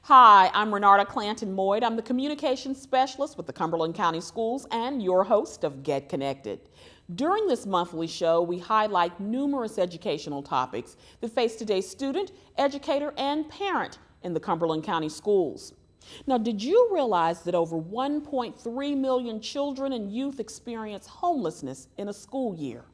Hi, I'm Renarta Clanton Moyd. I'm the communications specialist with the Cumberland County Schools and your host of Get Connected. During this monthly show, we highlight numerous educational topics that face today's student, educator, and parent in the Cumberland County Schools. Now, did you realize that over 1.3 million children and youth experience homelessness in a school year?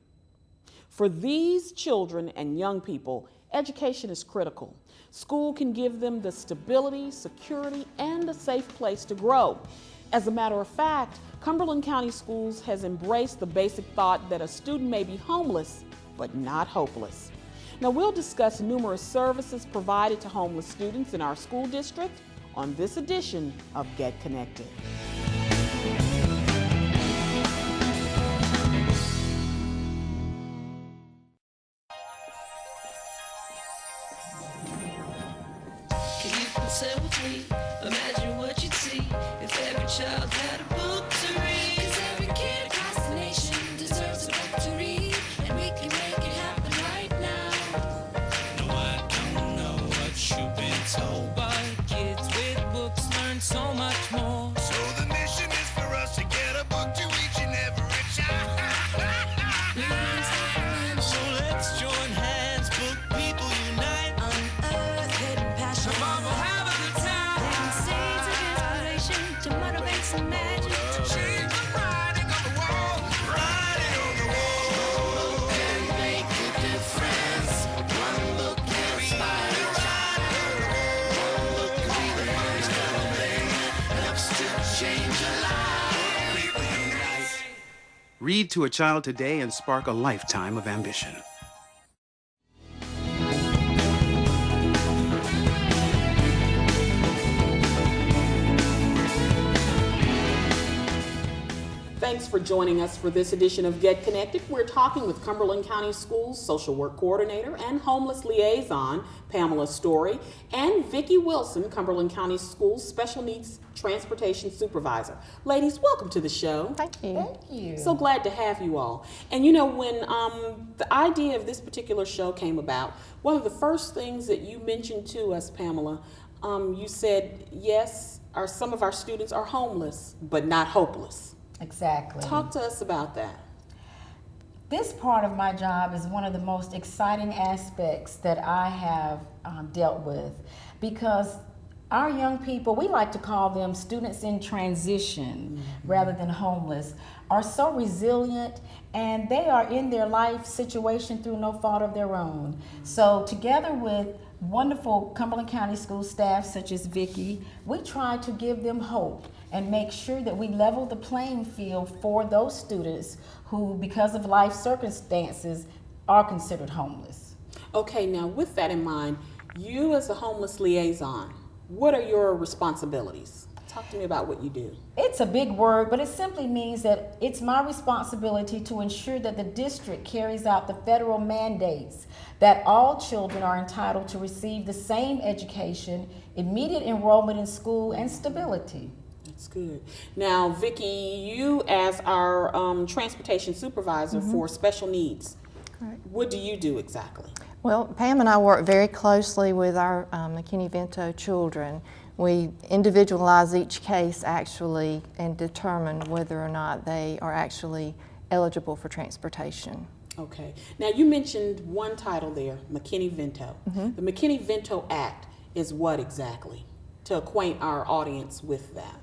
For these children and young people, education is critical. School can give them the stability, security, and a safe place to grow. As a matter of fact, Cumberland County Schools has embraced the basic thought that a student may be homeless, but not hopeless. Now, we'll discuss numerous services provided to homeless students in our school district on this edition of Get Connected. Say with me, imagine what you'd see if every child had a book to read. 'Cause every kid across the nation deserves a book to read, and we can make it happen right now. No, I don't know what you've been told, but kids with books learn so much more. So the mission is for us to get a book to each and every child. So let's join hands, book people unite. Unearth hidden passion. Come on, we'll have a good time. Planting seeds of inspiration to motivate some magic. To change the writing on the wall, writing on the wall. And make a difference. One book can inspire a child. One book can be the first thing that helps to change a life. People unite. Read to a child today and spark a lifetime of ambition. Thanks for joining us for this edition of Get Connected. We're talking with Cumberland County Schools Social Work Coordinator and Homeless Liaison, Pamela Story, and Vicki Wilson, Cumberland County Schools Special Needs Transportation Supervisor. Ladies, welcome to the show. Thank you. Thank you. So glad to have you all. And you know, when the idea of this particular show came about, one of the first things that you mentioned to us, Pamela, you said, yes, some of our students are homeless, but not hopeless. Exactly. Talk to us about that. This part of my job is one of the most exciting aspects that I have dealt with, because our young people, we like to call them students in transition rather than homeless, are so resilient, and they are in their life situation through no fault of their own. So together with wonderful Cumberland County School staff such as Vicki, we try to give them hope and make sure that we level the playing field for those students who, because of life circumstances, are considered homeless. Okay, now with that in mind, you as a homeless liaison, what are your responsibilities? Talk to me about what you do. It's a big word, but it simply means that it's my responsibility to ensure that the district carries out the federal mandates that all children are entitled to receive the same education, immediate enrollment in school, and stability. That's good. Now, Vicki, you as our transportation supervisor for special needs, Correct. what do you do exactly? Well, Pam and I work very closely with our McKinney-Vento children. We individualize each case actually and determine whether or not they are actually eligible for transportation. Okay. Now, you mentioned one title there, McKinney-Vento. The McKinney-Vento Act is what exactly? To acquaint our audience with that.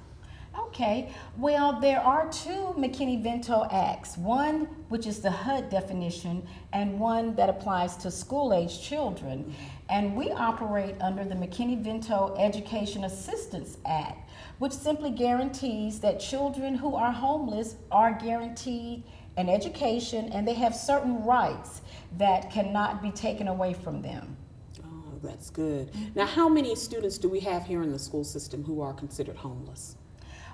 Okay, well, there are two McKinney-Vento Acts, one which is the HUD definition and one that applies to school-age children. And we operate under the McKinney-Vento Education Assistance Act, which simply guarantees that children who are homeless are guaranteed an education, and they have certain rights that cannot be taken away from them. Oh, that's good. Now, how many students do we have here in the school system who are considered homeless?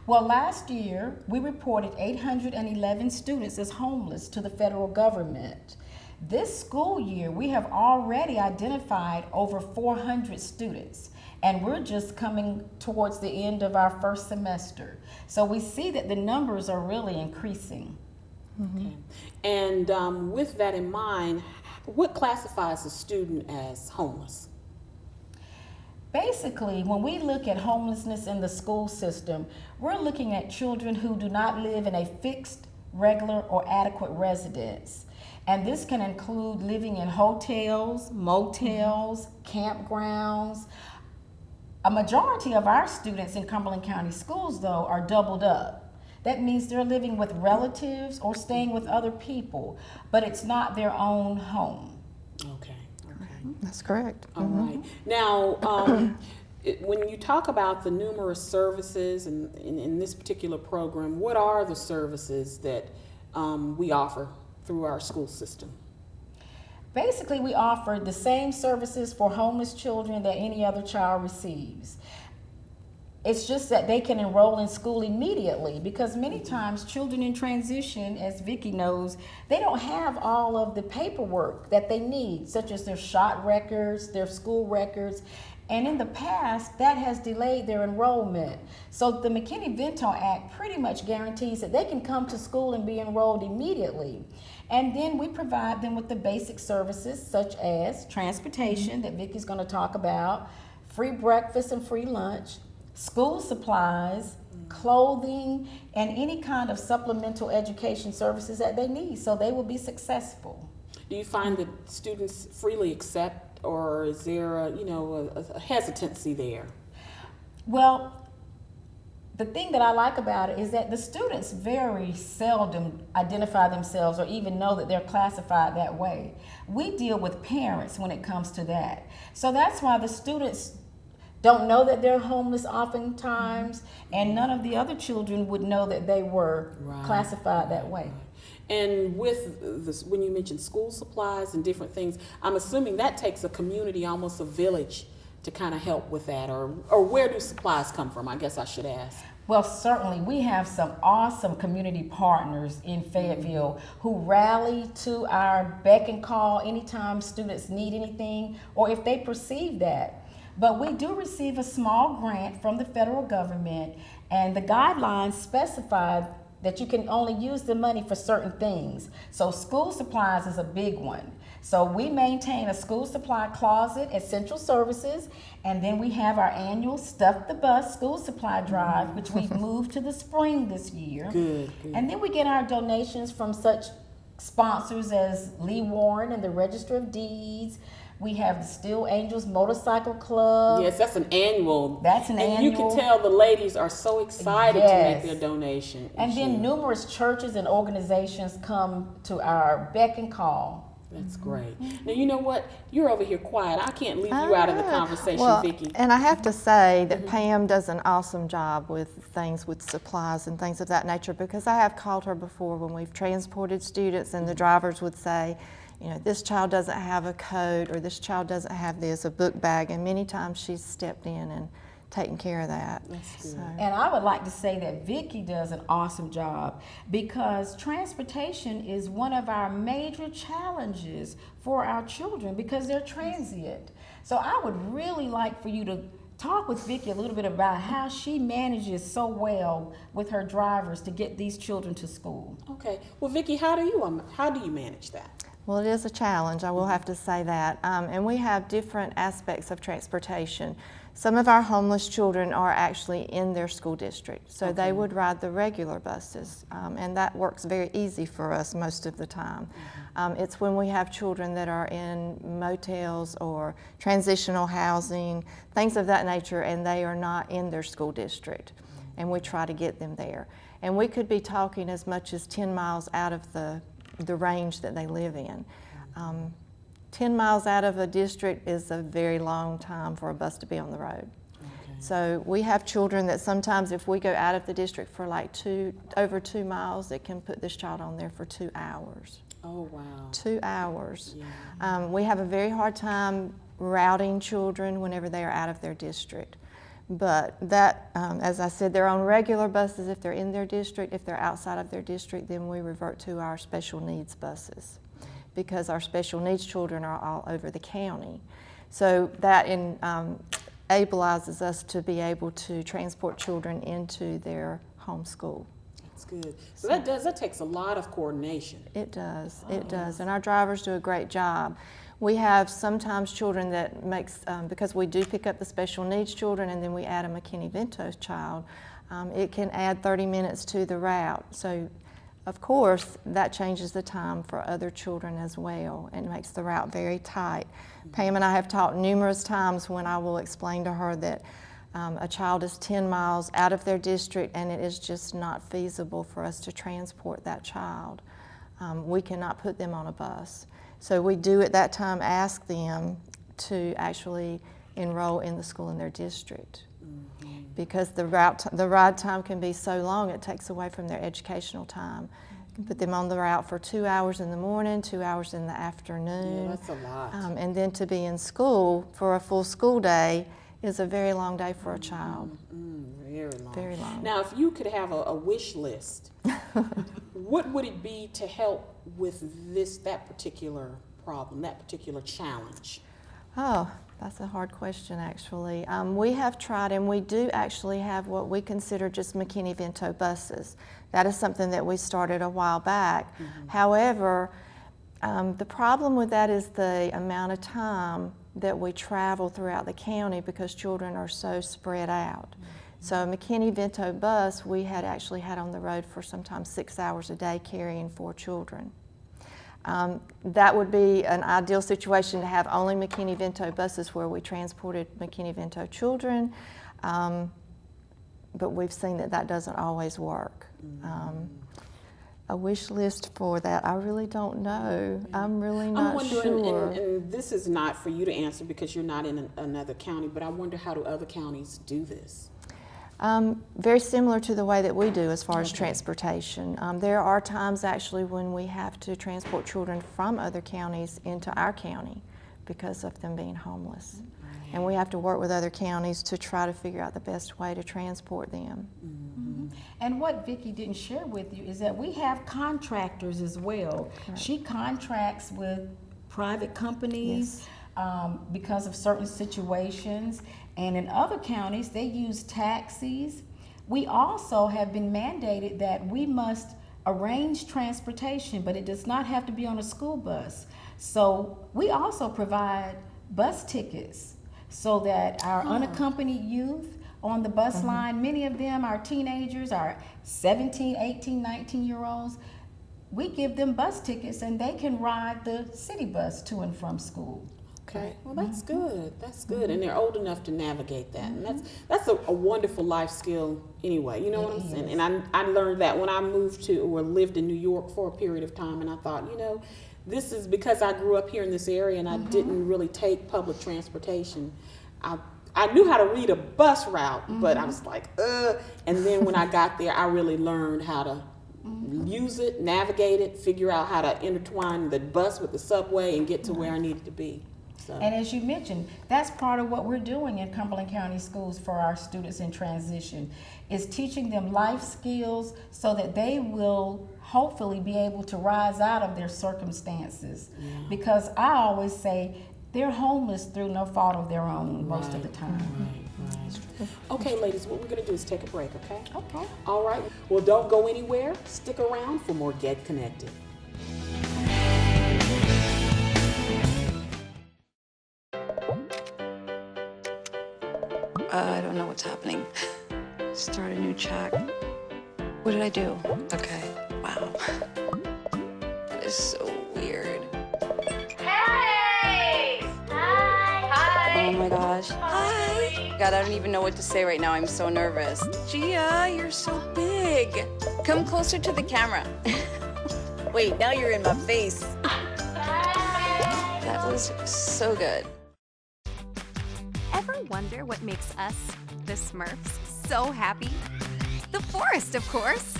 Well, last year, we reported 811 students as homeless to the federal government. This school year, we have already identified over 400 students, and we're just coming towards the end of our first semester. So we see that the numbers are really increasing. Okay. And with that in mind, what classifies a student as homeless? Basically, when we look at homelessness in the school system, we're looking at children who do not live in a fixed, regular, or adequate residence. And this can include living in hotels, motels, campgrounds. A majority of our students in Cumberland County schools, though, are doubled up. That means they're living with relatives or staying with other people, but it's not their own home. Okay. That's correct. All right. Now, when you talk about the numerous services in this particular program, what are the services that we offer through our school system? Basically, we offer the same services for homeless children that any other child receives. It's just that they can enroll in school immediately, because many times children in transition, as Vicki knows, they don't have all of the paperwork that they need, such as their shot records, their school records, and in the past, that has delayed their enrollment. So the McKinney-Vento Act pretty much guarantees that they can come to school and be enrolled immediately. And then we provide them with the basic services, such as transportation that Vicki's going to talk about, free breakfast and free lunch, school supplies, clothing, and any kind of supplemental education services that they need, so they will be successful. Do you find that students freely accept, or is there a hesitancy there? Well, the thing that I like about it is that the students very seldom identify themselves or even know that they're classified that way. We deal with parents when it comes to that. So that's why the students don't know that they're homeless oftentimes, and none of the other children would know that they were classified that way. And with this, when you mention school supplies and different things, I'm assuming that takes a community, almost a village, to kind of help with that, or where do supplies come from? I guess I should ask. Well, certainly, we have some awesome community partners in Fayetteville who rally to our beck and call anytime students need anything, or if they perceive that. But we do receive a small grant from the federal government, and the guidelines specify that you can only use the money for certain things. So school supplies is a big one. So we maintain a school supply closet at Central Services, and then we have our annual Stuff the Bus school supply drive, which we've moved to the spring this year. Good. And then we get our donations from such sponsors as Lee Warren and the Register of Deeds. We have the Steel Angels Motorcycle Club. Yes, that's an annual. That's an and annual. You can tell the ladies are so excited to make their donation. And then year. numerous churches and organizations come to our beck and call. That's great. Now, you know what? You're over here quiet. I can't leave you out of the conversation, well, Vicki. And I have to say that Pam does an awesome job with things with supplies and things of that nature, because I have called her before when we've transported students and the drivers would say, you know, this child doesn't have a coat, or this child doesn't have this, a book bag, and many times she's stepped in and taken care of that. That's good. So, And I would like to say that Vicki does an awesome job, because transportation is one of our major challenges for our children because they're transient. So I would really like for you to talk with Vicki a little bit about how she manages so well with her drivers to get these children to school. Okay. Well, Vicki, how do you manage that? well, it is a challenge, I will have to say that. And we have different aspects of transportation. Some of our homeless children are actually in their school district, so they would ride the regular buses, and that works very easy for us most of the time. It's when we have children that are in motels or transitional housing, things of that nature, and they are not in their school district, and we try to get them there. And we could be talking as much as 10 miles out of the range that they live in. 10 miles out of a district is a very long time for a bus to be on the road. So we have children that sometimes if we go out of the district for like over 2 miles, it can put this child on there for 2 hours. Oh, wow. 2 hours. Yeah. We have a very hard time routing children whenever they are out of their district. But that, as I said, they're on regular buses if they're in their district. If they're outside of their district, then we revert to our special needs buses, because our special needs children are all over the county. So that enables us to be able to transport children into their home school. That's good. So that takes a lot of coordination. It does, it does, and our drivers do a great job. We have sometimes children that makes, because we do pick up the special needs children and then we add a McKinney-Vento child, it can add 30 minutes to the route. So, of course, that changes the time for other children as well and makes the route very tight. Pam and I have talked numerous times when I will explain to her that a child is 10 miles out of their district and it is just not feasible for us to transport that child. We cannot put them on a bus. So we do at that time ask them to actually enroll in the school in their district. Because the ride time can be so long, it takes away from their educational time. You can put them on the route for 2 hours in the morning, 2 hours in the afternoon. Yeah, that's a lot. And then to be in school for a full school day is a very long day for a child. Very long. Very long. Now, if you could have a wish list, what would it be to help with that particular problem, that particular challenge? Oh, that's a hard question, actually. We have tried, and we do actually have what we consider just McKinney-Vento buses. That is something that we started a while back. However, the problem with that is the amount of time that we travel throughout the county because children are so spread out. So a McKinney-Vento bus we had actually had on the road for sometimes 6 hours a day carrying 4 children. That would be an ideal situation to have only McKinney-Vento buses where we transported McKinney-Vento children, but we've seen that doesn't always work. A wish list for that, I really don't know. I'm really not sure. And this is not for you to answer because you're not in another county, but I wonder, how do other counties do this? Very similar to the way that we do as far as transportation. There are times actually when we have to transport children from other counties into our county because of them being homeless. And we have to work with other counties to try to figure out the best way to transport them. And what Vicki didn't share with you is that we have contractors as well. Right. She contracts with private companies because of certain situations. And in other counties, they use taxis. We also have been mandated that we must arrange transportation, but it does not have to be on a school bus. So we also provide bus tickets so that our unaccompanied youth on the bus line, many of them are teenagers, are 17, 18, 19-year-olds. We give them bus tickets and they can ride the city bus to and from school. Okay, well that's good. That's good, and they're old enough to navigate that, and that's a wonderful life skill anyway. You know what I'm saying? And I learned that when I moved to or lived in New York for a period of time, and I thought, this is because I grew up here in this area, and I didn't really take public transportation. I knew how to read a bus route, but I was like, And then when I got there, I really learned how to use it, navigate it, figure out how to intertwine the bus with the subway and get to where I needed to be. So. And as you mentioned, that's part of what we're doing in Cumberland County Schools for our students in transition, is teaching them life skills so that they will hopefully be able to rise out of their circumstances. Because I always say they're homeless through no fault of their own most of the time. Right. Okay, ladies, what we're going to do is take a break, okay? Okay. All right. Well, don't go anywhere. Stick around for more Get Connected. I don't know what's happening. Start a new chat. What did I do? Okay, wow. That is so weird. Hey! Hi! Oh my gosh. Hi! God, I don't even know what to say right now. I'm so nervous. Gia, you're so big. Come closer to the camera. Wait, now you're in my face. That was so good. Ever wonder what makes us, the Smurfs, so happy? The forest, of course.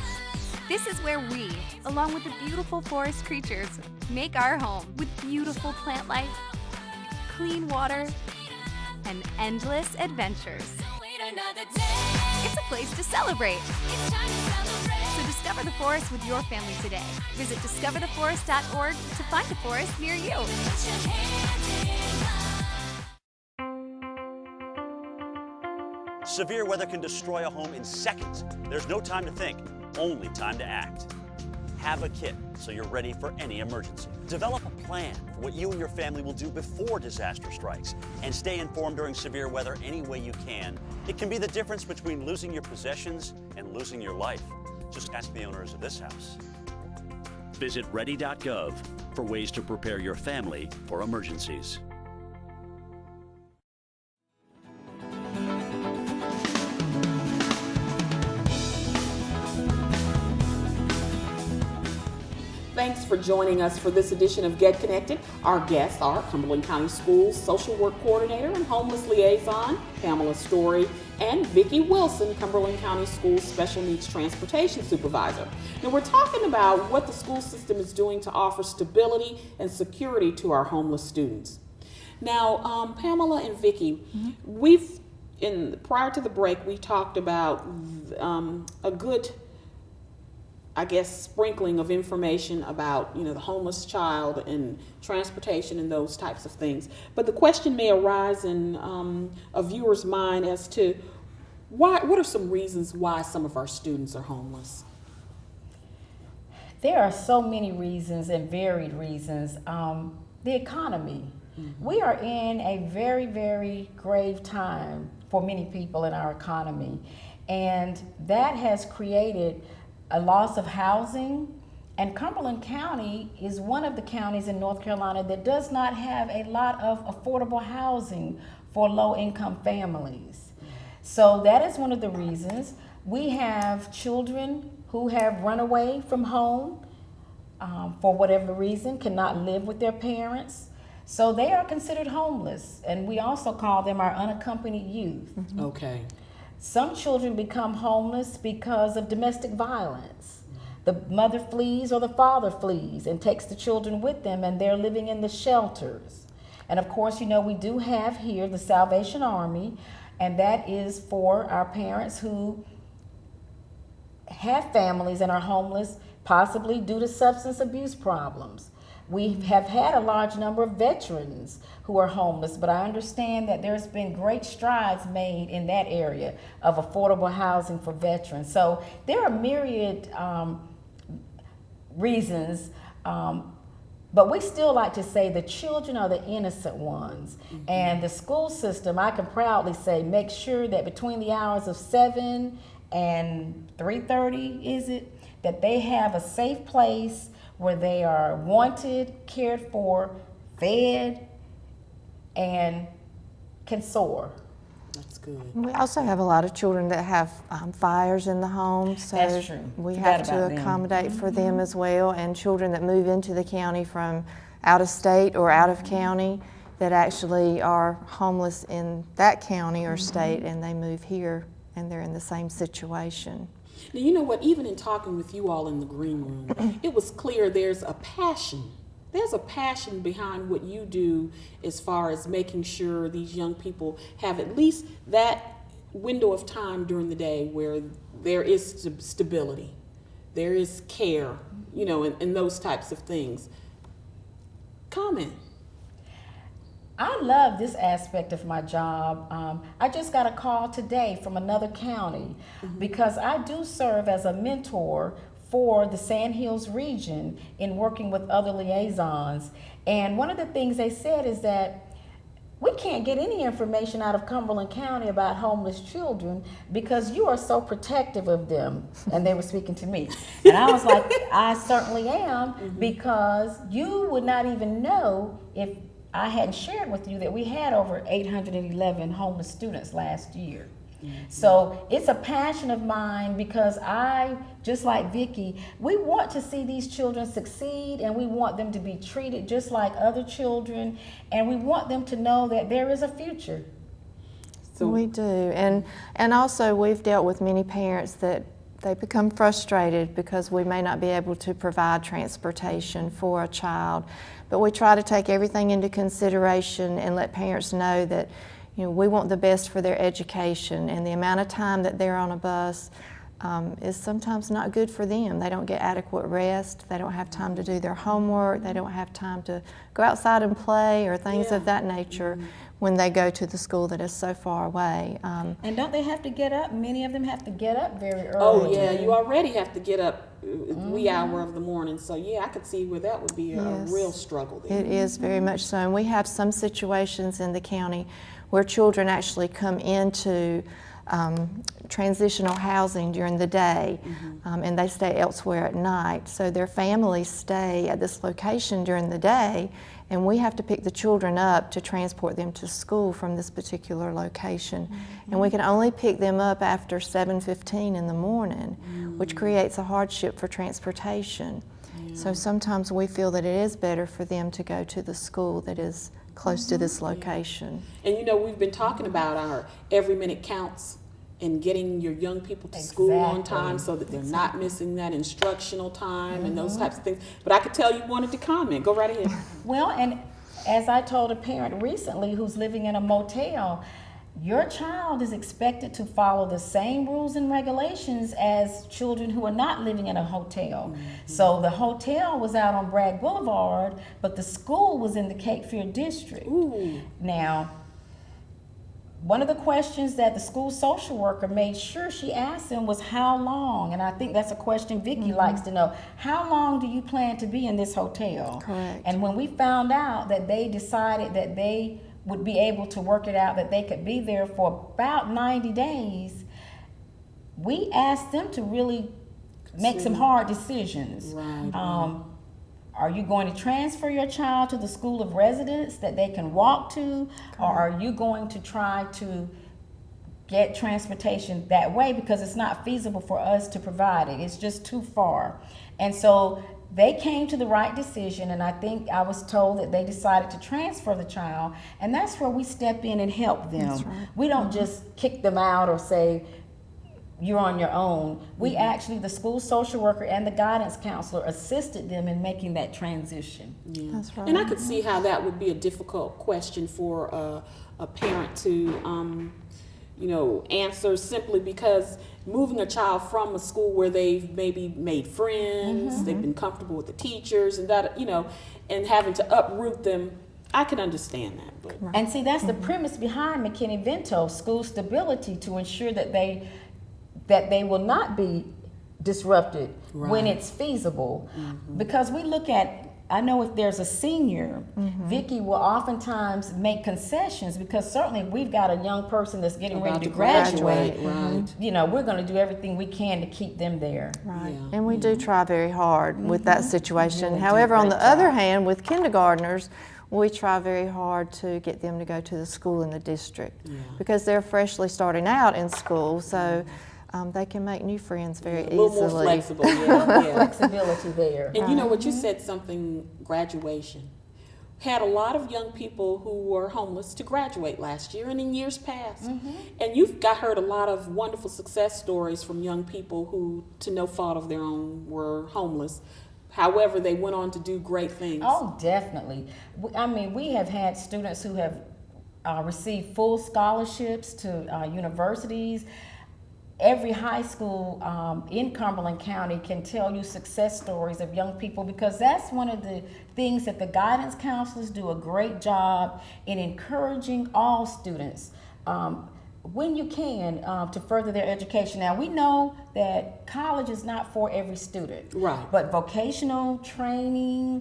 This is where we, along with the beautiful forest creatures, make our home with beautiful plant life, clean water, and endless adventures. It's a place to celebrate. So discover the forest with your family today. Visit discovertheforest.org to find a forest near you. Severe weather can destroy a home in seconds. There's no time to think, only time to act. Have a kit so you're ready for any emergency. Develop a plan for what you and your family will do before disaster strikes, and stay informed during severe weather any way you can. It can be the difference between losing your possessions and losing your life. Just ask the owners of this house. Visit ready.gov for ways to prepare your family for emergencies. Thanks for joining us for this edition of Get Connected. Our guests are Cumberland County Schools Social Work Coordinator and Homeless Liaison, Pamela Story, and Vicki Wilson, Cumberland County Schools Special Needs Transportation Supervisor. Now we're talking about what the school system is doing to offer stability and security to our homeless students. Now, Pamela and Vicki, prior to the break, we talked about a good, I guess, sprinkling of information about, the homeless child and transportation and those types of things. But the question may arise in a viewer's mind as to what are some reasons why some of our students are homeless? There are so many reasons and varied reasons. The economy. We are in a very, very grave time for many people in our economy. And that has created a loss of housing, and Cumberland County is one of the counties in North Carolina that does not have a lot of affordable housing for low-income families. So that is one of the reasons. We have children who have run away from home for whatever reason, cannot live with their parents. So they are considered homeless, and we also call them our unaccompanied youth. Okay. Some children become homeless because of domestic violence. The mother flees or the father flees and takes the children with them, and they're living in the shelters. And of course, we do have here the Salvation Army, and that is for our parents who have families and are homeless, possibly due to substance abuse problems. We have had a large number of veterans who are homeless, but I understand that there's been great strides made in that area of affordable housing for veterans. So there are myriad reasons, but we still like to say the children are the innocent ones. And the school system, I can proudly say, makes sure that between the hours of 7 and 3:30, that they have a safe place where they are wanted, cared for, fed, and can soar. That's good. We also have a lot of children that have fires in the home, so That's true. we Forgot have to about them. accommodate for them as well, and children that move into the county from out of state or out of county that actually are homeless in that county or state, and they move here and they're in the same situation. Now, you know what, even in talking with you all in the green room, it was clear there's a passion. There's a passion behind what you do as far as making sure these young people have at least that window of time during the day where there is stability, there is care, and those types of things. Comment. I love this aspect of my job. I just got a call today from another county because I do serve as a mentor for the Sand Hills region in working with other liaisons. And one of the things they said is that we can't get any information out of Cumberland County about homeless children because you are so protective of them. And they were speaking to me. And I was like, I certainly am, because you would not even know if I hadn't shared with you that we had over 811 homeless students last year. So it's a passion of mine because I, just like Vicki, we want to see these children succeed, and we want them to be treated just like other children, and we want them to know that there is a future. So we do, and also we've dealt with many parents that they become frustrated because we may not be able to provide transportation for a child, but we try to take everything into consideration and let parents know that we want the best for their education, and the amount of time that they're on a bus, is sometimes not good for them. They don't get adequate rest. They don't have time to do their homework. They don't have time to go outside and play or things of that nature when they go to the school that is so far away. And don't they have to get up? Many of them have to get up very early. Oh yeah, you already have to get up wee hour of the morning. So yeah, I could see where that would be a real struggle there. It is very much so. And we have some situations in the county where children actually come into transitional housing during the day, and they stay elsewhere at night. So their families stay at this location during the day, and we have to pick the children up to transport them to school from this particular location. And we can only pick them up after 7:15 in the morning, which creates a hardship for transportation. So sometimes we feel that it is better for them to go to the school that is close to this location. And you know, we've been talking about our every minute counts and getting your young people to school on time so that they're not missing that instructional time and those types of things. But I could tell you wanted to comment. Go right ahead. Well, and as I told a parent recently who's living in a motel, your child is expected to follow the same rules and regulations as children who are not living in a hotel. So the hotel was out on Bragg Boulevard, but the school was in the Cape Fear district. Now, one of the questions that the school social worker made sure she asked him was how long, and I think that's a question Vicki likes to know. How long do you plan to be in this hotel? Correct. And when we found out that they decided that they would be able to work it out, that they could be there for about 90 days, we asked them to really make some hard decisions. Are you going to transfer your child to the school of residence that they can walk to, or are you going to try to get transportation that way, because it's not feasible for us to provide it. It's just too far. And so they came to the right decision, and I think I was told that they decided to transfer the child, and that's where we step in and help them. That's right. We don't just kick them out or say, you're on your own. We actually, the school social worker and the guidance counselor assisted them in making that transition. That's right. And I could see how that would be a difficult question for a parent to, answer, simply because moving a child from a school where they've maybe made friends, they've been comfortable with the teachers, and that, and having to uproot them, I can understand that. But. And see, that's the premise behind McKinney-Vento, school stability, to ensure that they will not be disrupted when it's feasible. Because we look at, I know if there's a senior, Vicki will oftentimes make concessions, because certainly we've got a young person that's getting ready to graduate. We're going to do everything we can to keep them there. And we do try very hard with that situation. However, on the other hand, with kindergartners, we try very hard to get them to go to the school in the district, because they're freshly starting out in school, so they can make new friends very easily. A little more flexible, flexibility there. And you know what, you said something, graduation. Had a lot of young people who were homeless to graduate last year and in years past. And you've heard a lot of wonderful success stories from young people who, to no fault of their own, were homeless. However, they went on to do great things. Oh, definitely. I mean, we have had students who have received full scholarships to universities. Every high school in Cumberland County can tell you success stories of young people, because that's one of the things that the guidance counselors do a great job in encouraging all students when you can to further their education. Now, we know that college is not for every student, but vocational training,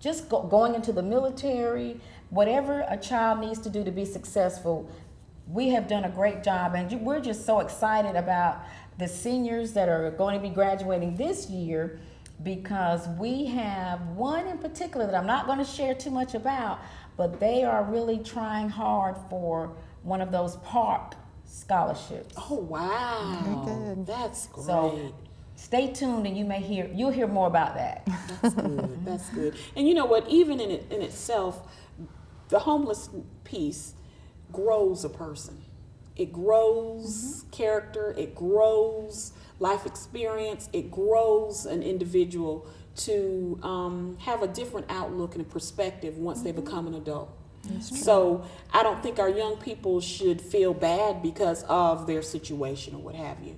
just going into the military, whatever a child needs to do to be successful, we have done a great job, and we're just so excited about the seniors that are going to be graduating this year, because we have one in particular that I'm not going to share too much about, but they are really trying hard for one of those park scholarships. Oh, wow. Very good. That's great. So stay tuned, and you'll hear more about that. That's good. That's good. And you know what, even in itself, the homeless piece grows a person. It grows character, it grows life experience, it grows an individual to have a different outlook and a perspective once they become an adult. So I don't think our young people should feel bad because of their situation or what have you.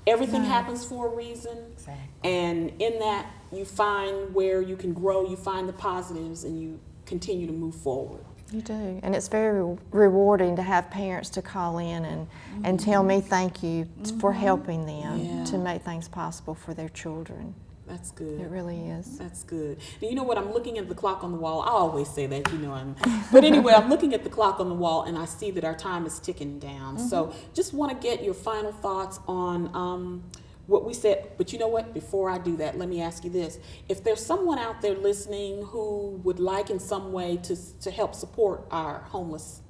Everything happens for a reason. Exactly. And in that, you find where you can grow, you find the positives, and you continue to move forward. You do, and it's very rewarding to have parents to call in and tell me thank you for helping them to make things possible for their children. That's good. It really is. That's good. And you know what? I'm looking at the clock on the wall. I always say that, you know. But anyway, I'm looking at the clock on the wall, and I see that our time is ticking down. So just want to get your final thoughts on what we said. But you know what? Before I do that, let me ask you this. If there's someone out there listening who would like in some way to help support our homeless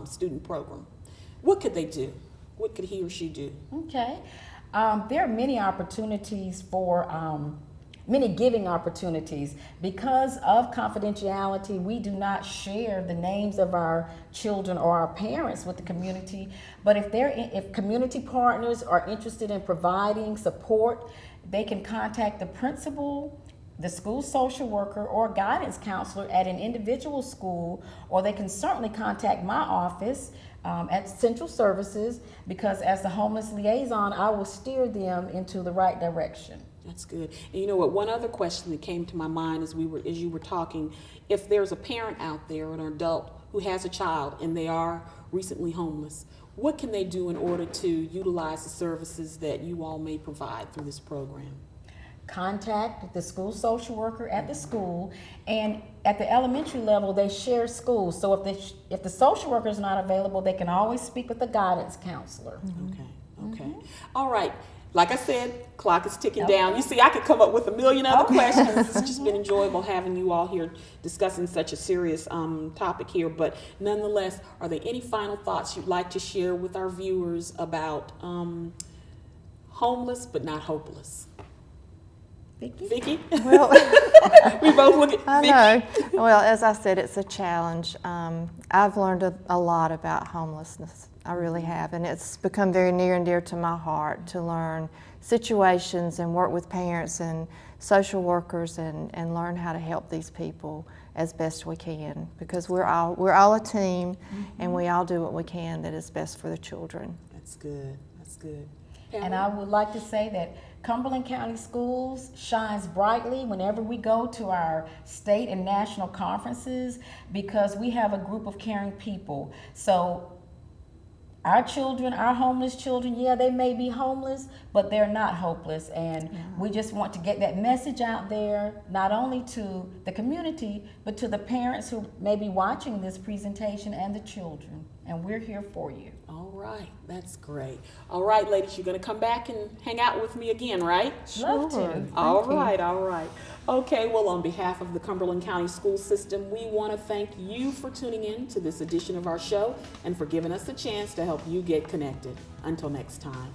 student program, what could they do? What could he or she do? Okay. There are many opportunities for, many giving opportunities. Because of confidentiality, we do not share the names of our children or our parents with the community. But if community partners are interested in providing support, they can contact the principal, the school social worker, or guidance counselor at an individual school, or they can certainly contact my office at Central Services, because as the homeless liaison, I will steer them into the right direction. That's good. And you know what? One other question that came to my mind as you were talking, if there's a parent out there, or an adult who has a child and they are recently homeless, what can they do in order to utilize the services that you all may provide through this program? Contact the school social worker at the school, and at the elementary level they share schools, so if the social worker is not available, they can always speak with the guidance counselor. Okay. All right. Like I said, clock is ticking down. You see, I could come up with a million other questions. It's just been enjoyable having you all here discussing such a serious topic here. But nonetheless, are there any final thoughts you'd like to share with our viewers about homeless but not hopeless? Vicki? Well, we both look at Vicki. I know. Well, as I said, it's a challenge. I've learned a lot about homelessness. I really have, and it's become very near and dear to my heart to learn situations and work with parents and social workers and learn how to help these people as best we can, because we're all a team, and we all do what we can that is best for the children. That's good. That's good. And I would like to say that Cumberland County Schools shines brightly whenever we go to our state and national conferences, because we have a group of caring people. So our children, our homeless children, yeah, they may be homeless, but they're not hopeless. And we just want to get that message out there, not only to the community, but to the parents who may be watching this presentation and the children. And we're here for you. All right, that's great. All right, ladies, you're going to come back and hang out with me again, right? Love to. All right. Okay, well, on behalf of the Cumberland County School System, we want to thank you for tuning in to this edition of our show and for giving us a chance to help you get connected. Until next time.